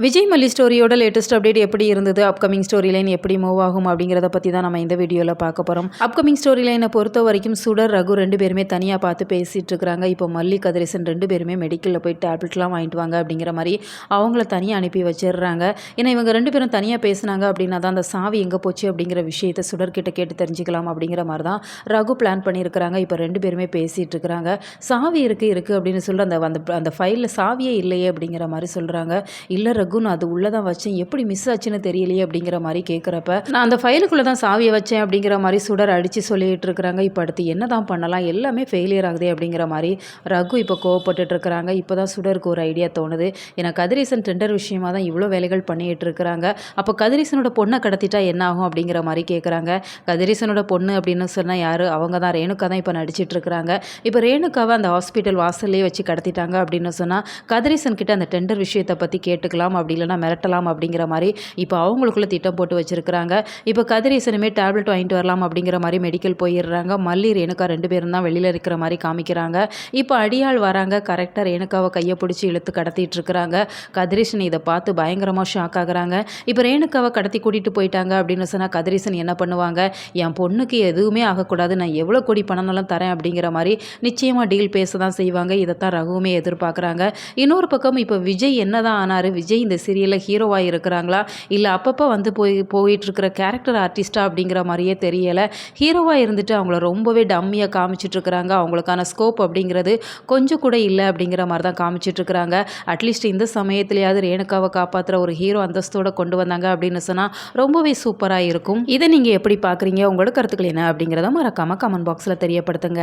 விஜய் மல்லி ஸ்டோரியோட latest update எப்படி இருந்தது, அப்கமிங் ஸ்டோரி லைன் எப்படி மூவ் ஆகும் அப்படிங்கிறத பற்றி தான் நம்ம இந்த வீடியோவில் பார்க்க போகிறோம். அப்கமிங் ஸ்டோரி லைனை பொறுத்த வரைக்கும் சுடர், ரகு 2 பேருமே தனியாக பார்த்து பேசிகிட்டு இருக்கிறாங்க. இப்போ மல்லி, கதிரேசன் 2 பேருமே மெடிக்கலில் போய் டேப்லெட்லாம் வாங்கிட்டு வாங்க அப்படிங்கிற மாதிரி அவங்கள தனியாக அனுப்பி வச்சிடுறாங்க. ஏன்னா இவங்க 2 பேரும் தனியாக பேசினாங்க அப்படின்னா தான் அந்த சாவி எங்கே போச்சு அப்படிங்கிற விஷயத்தை சுடர்கிட்ட கேட்டு தெரிஞ்சுக்கலாம் அப்படிங்கிற மாதிரி தான் ரகு பிளான் பண்ணியிருக்கிறாங்க. இப்போ 2 பேருமே பேசிகிட்டு இருக்கிறாங்க. சாவி இருக்குது அப்படின்னு சொல்லிட்டு அந்த அந்த ஃபைலில் சாவியே இல்லையே அப்படிங்கிற மாதிரி சொல்கிறாங்க. இல்லை ரகு, நான் அது உள்ளே தான் வச்சேன், எப்படி மிஸ் ஆச்சுன்னு தெரியலையே அப்படிங்கிற மாதிரி கேட்குறப்ப, நான் அந்த ஃபைலுக்குள்ளே தான் சாவியை வச்சேன் அப்படிங்கிற மாதிரி சுடர் அடித்து சொல்லிட்டு இருக்கிறாங்க. இப்போ அடுத்து என்ன தான் பண்ணலாம், எல்லாமே ஃபெயிலியர் ஆகுதே அப்படிங்கிற மாதிரி ரகு இப்போ கோவப்பட்டுட்டு இருக்கிறாங்க. இப்போ தான் சுடருக்கு ஒரு ஐடியா தோணுது. ஏன்னா கதிரேசன் டெண்டர் விஷயமா தான் இவ்வளோ வேலைகள் பண்ணிட்டு இருக்கிறாங்க. அப்போ கதிரேசனோட பொண்ணை கடத்திட்டா என்ன ஆகும் அப்படிங்கிற மாதிரி கேட்குறாங்க. கதிரேசனோட பொண்ணு அப்படின்னு சொன்னால் யார்? அவங்க தான் ரேணுகா தான் இப்போ நடிச்சிட்டு இருக்கிறாங்க. இப்போ ரேணுகாவை அந்த ஹாஸ்பிட்டல் வாசல்லே வச்சு கடத்திட்டாங்க அப்படின்னு சொன்னால் கதிரேசன் கிட்ட அந்த டெண்டர் விஷயத்தை பற்றி கேட்டுக்கலாம், அப்படி இல்லைனா மிரட்டலாம் அப்படிங்கிற மாதிரி இப்போ அவங்களுக்குள்ள திட்டம் போட்டு வச்சிருக்கிறாங்க. இப்போ கதிரேசனுமே டேப்லெட் வாங்கிட்டு வரலாம் அப்படிங்கிற மாதிரி மெடிக்கல் போயிடுறாங்க. மல்லி, ரேணுகா 2 பேரும் தான் வெளியில் இருக்கிற மாதிரி காமிக்கிறாங்க. இப்போ அடியாள் வராங்க, கரெக்டாக ரேணுகாவை கையை பிடிச்சி இழுத்து கடத்திட்டு இருக்கிறாங்க. கதிரேசன் இதை பார்த்து பயங்கரமாக ஷாக் ஆகுறாங்க. இப்போ ரேணுகாவை கடத்தி கூட்டிகிட்டு போயிட்டாங்க அப்படின்னு சொன்னால் கதிரேசன் என்ன பண்ணுவாங்க, என் பொண்ணுக்கு எதுவுமே ஆகக்கூடாது, நான் எவ்வளோ கோடி பணம்னாலும் தரேன் அப்படிங்கிற மாதிரி நிச்சயமாக டீல் பேச தான் செய்வாங்க. இதைத்தான் ரகுவுமே எதிர்பார்க்குறாங்க. இன்னொரு பக்கம் இப்போ விஜய் என்ன தான் ஆனார், விஜய் இந்த சீரியலில் ஹீரோவாக இருக்கிறாங்களா, இல்லை அப்பப்போ வந்து போயிட்டுருக்கிற கேரக்டர் ஆர்டிஸ்டா அப்படிங்கிற மாதிரியே தெரியலை. ஹீரோவாக இருந்துட்டு அவங்கள ரொம்பவே டம்மியாக காமிச்சிட்ருக்குறாங்க. அவங்களுக்கான ஸ்கோப் அப்படிங்கிறது கொஞ்சம் கூட இல்லை அப்படிங்கிற மாதிரி தான் காமிச்சிட்ருக்குறாங்க. அட்லீஸ்ட் இந்த சமயத்துலையாவது ரேணுகாவை காப்பாற்றுற ஒரு ஹீரோ அந்தஸ்தோடு கொண்டு வந்தாங்க அப்படின்னு சொன்னால் ரொம்பவே சூப்பராக இருக்கும். இதை நீங்கள் எப்படி பார்க்குறீங்க, உங்களோட கருத்துக்கள் என்ன அப்படிங்கிறத மறக்காமல் கமெண்ட் பாக்ஸில் தெரியப்படுத்துங்க.